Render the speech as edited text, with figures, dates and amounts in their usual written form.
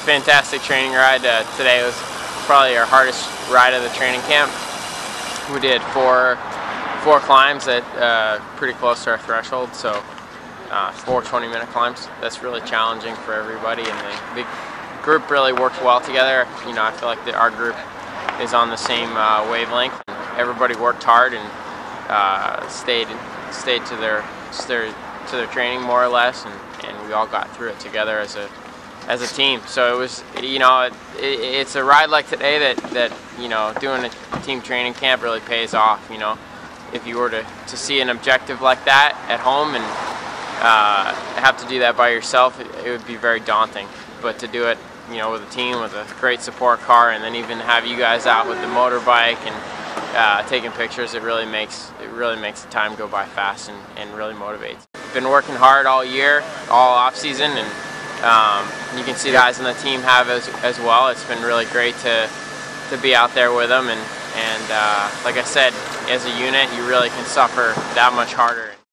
Fantastic training ride. Today was probably our hardest ride of the training camp. We did four climbs at pretty close to our threshold, so 4 20-minute climbs. That's really challenging for everybody, and the group really worked well together. You know, I feel like our group is on the same wavelength. Everybody worked hard and stayed to their training more or less, and we all got through it together as a team. So it was, you know, it's a ride like today that you know, doing a team training camp really pays off. You know, if you were to see an objective like that at home and have to do that by yourself, it would be very daunting. But to do it, you know, with a team, with a great support car, and then even have you guys out with the motorbike and taking pictures, it really makes the time go by fast and really motivates. Been working hard all year, all off season, and you can see the guys on the team have as well. It's been really great to be out there with them, and like I said, as a unit, you really can suffer that much harder.